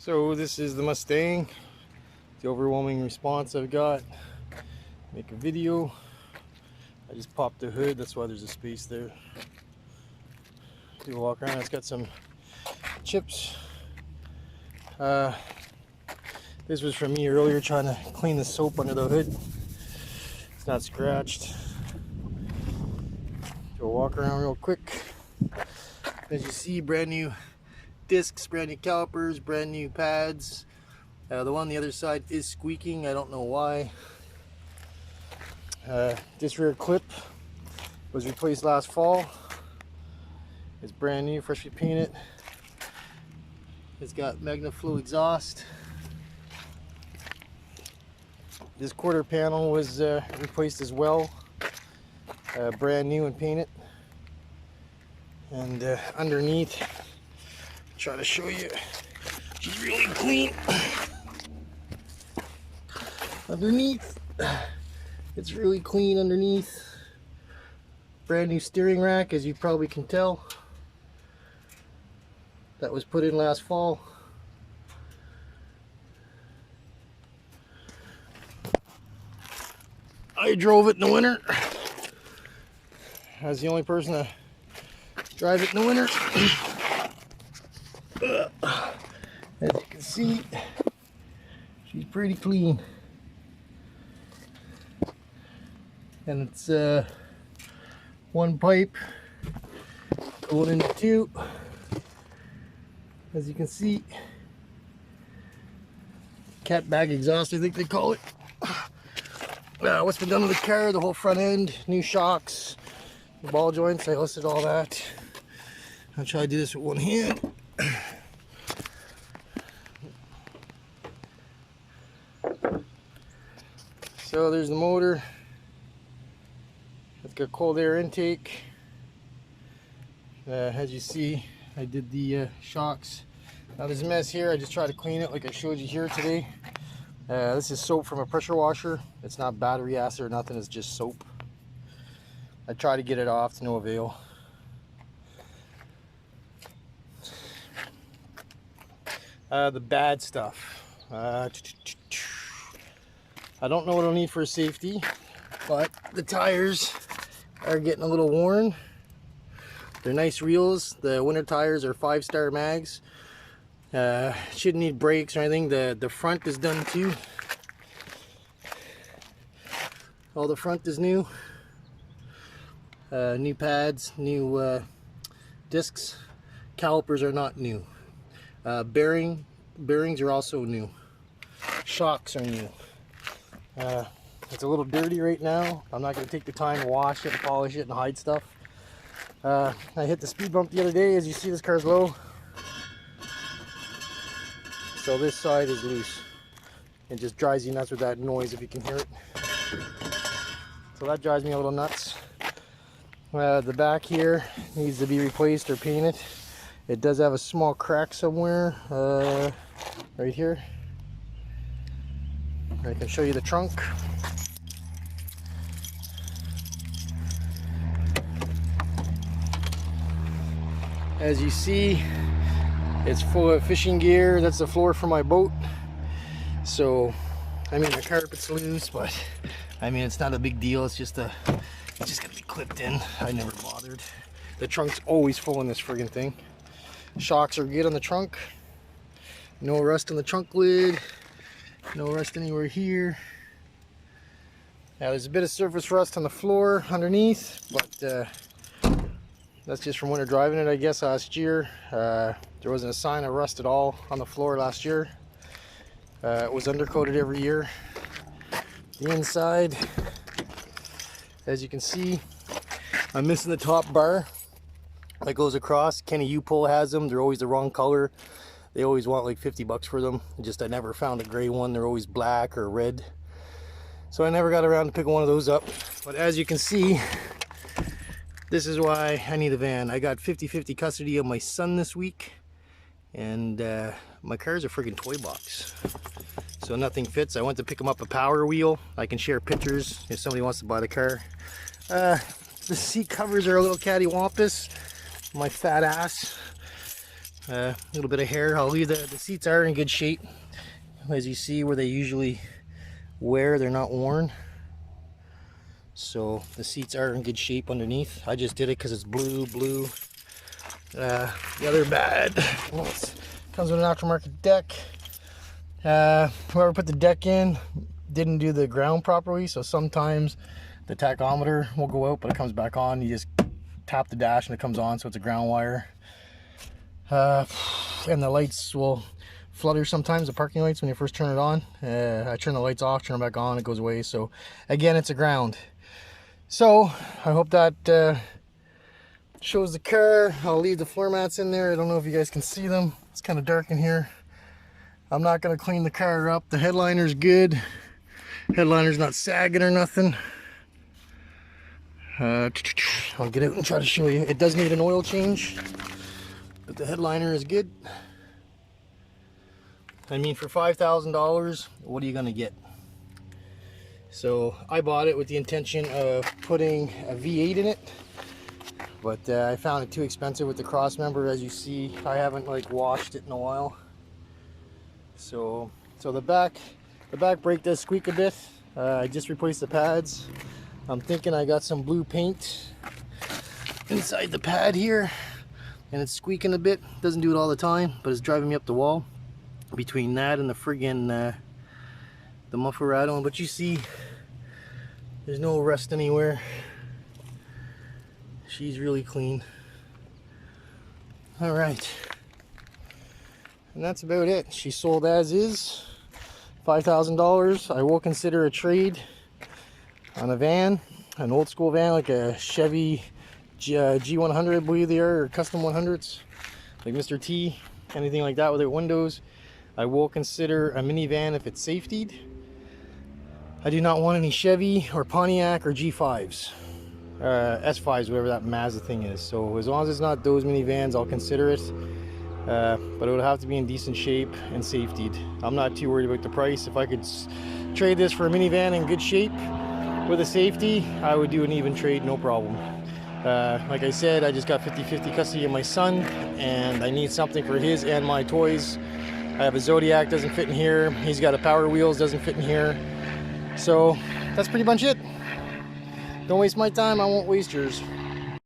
So this is the Mustang. The overwhelming response I've got. Make a video. I just popped the hood, that's why there's a space there. Do a walk around. It's got some chips. This was from me earlier trying to clean the soap under the hood. It's not scratched. Do a walk around real quick. As you see, brand new discs, brand new calipers, brand new pads. The one on the other side is squeaking. I don't know why. This rear clip was replaced last fall. It's brand new, freshly painted. It's got MagnaFlow exhaust. This quarter panel was replaced as well. Brand new and painted. And underneath, try to show you, she's really clean. Underneath, it's really clean underneath. Brand new steering rack, as you probably can tell. That was put in last fall. I drove it in the winter. I was the only person to drive it in the winter. As you can see, she's pretty clean. And it's one pipe going into two. As you can see, cat bag exhaust, I think they call it. What's been done to the car, the whole front end, new shocks, ball joints, I listed all that. I'll try to do this with one hand. So there's the motor. It's got cold air intake. As you see, I did the shocks. Now there's a mess here. I just tried to clean it like I showed you here today. This is soap from a pressure washer. It's not battery acid or nothing, it's just soap. I tried to get it off to no avail. The bad stuff. I don't know what I'll need for safety, but the tires are getting a little worn. They're nice reels. The winter tires are 5-star mags. Shouldn't need brakes or anything. The front is done too. All the front is new. New pads, new discs. Calipers are not new. Bearings are also new. Shocks are new. It's a little dirty right now. I'm not going to take the time to wash it and polish it and hide stuff. I hit the speed bump the other day. As you see, this car's low. So this side is loose. It just drives you nuts with that noise if you can hear it. So that drives me a little nuts. The back here needs to be replaced or painted. It does have a small crack somewhere, right here. I can show you the trunk. As you see, it's full of fishing gear. That's the floor for my boat. So, I mean, the carpet's loose, but I mean, it's not a big deal. It's just gonna be clipped in. I never bothered. The trunk's always full in this friggin' thing. Shocks are good on the trunk. No rust on the trunk lid. No rust anywhere here. Now there's a bit of surface rust on the floor underneath, but that's just from winter driving it, I guess, last year. There wasn't a sign of rust at all on the floor last year. It was undercoated every year. The inside, as you can see, I'm missing the top bar that goes across. Kenny U-Pull has them. They're always the wrong color. They always want like 50 bucks for them. I never found a gray one. They're always black or red. So I never got around to picking one of those up. But as you can see, this is why I need a van. I got 50-50 custody of my son this week. And my car's a friggin' toy box. So nothing fits. I went to pick him up a Power Wheel. I can share pictures if somebody wants to buy the car. The seat covers are a little cattywampus. My fat ass A little bit of hair. I'll leave the seats are in good shape. As you see where they usually wear, they're not worn. So the seats are in good shape underneath. I just did it because it's blue. The other bad, well, it comes with an aftermarket deck. Whoever put the deck in didn't do the ground properly, so sometimes the tachometer will go out but it comes back on. You just tap the dash and it comes on, so it's a ground wire. And the lights will flutter sometimes, the parking lights, when you first turn it on. I turn the lights off, turn them back on, it goes away. So again, it's a ground. So I hope that shows the car. I'll leave the floor mats in there. I don't know if you guys can see them. It's kind of dark in here. I'm not going to clean the car up. The headliner's good. Headliner's not sagging or nothing. I'll get out and try to show you. It does need an oil change, but the headliner is good. I mean, for $5,000, what are you going to get? So I bought it with the intention of putting a V8 in it, but I found it too expensive with the cross member. As you see, I haven't like washed it in a while. So the back brake does squeak a bit. I just replaced the pads. I'm thinking I got some blue paint inside the pad here, and it's squeaking a bit. Doesn't do it all the time, but it's driving me up the wall. Between that and the friggin' the muffler rattling, but you see there's no rust anywhere. She's really clean. All right, and that's about it. She sold as is, $5,000. I will consider a trade on a van, an old school van like a Chevy G100, I believe they are, or custom 100s, like Mr. T, anything like that without windows. I will consider a minivan if it's safetied. I do not want any Chevy or Pontiac or G5s, S5s, whatever that Mazda thing is. So as long as it's not those minivans, I'll consider it. But it would have to be in decent shape and safetied. I'm not too worried about the price. If I could trade this for a minivan in good shape with a safety, I would do an even trade, no problem. Like I said, I just got 50-50 custody of my son, and I need something for his and my toys. I have a Zodiac, doesn't fit in here. He's got a Power Wheels, doesn't fit in here. So that's pretty much it. Don't waste my time, I won't waste yours.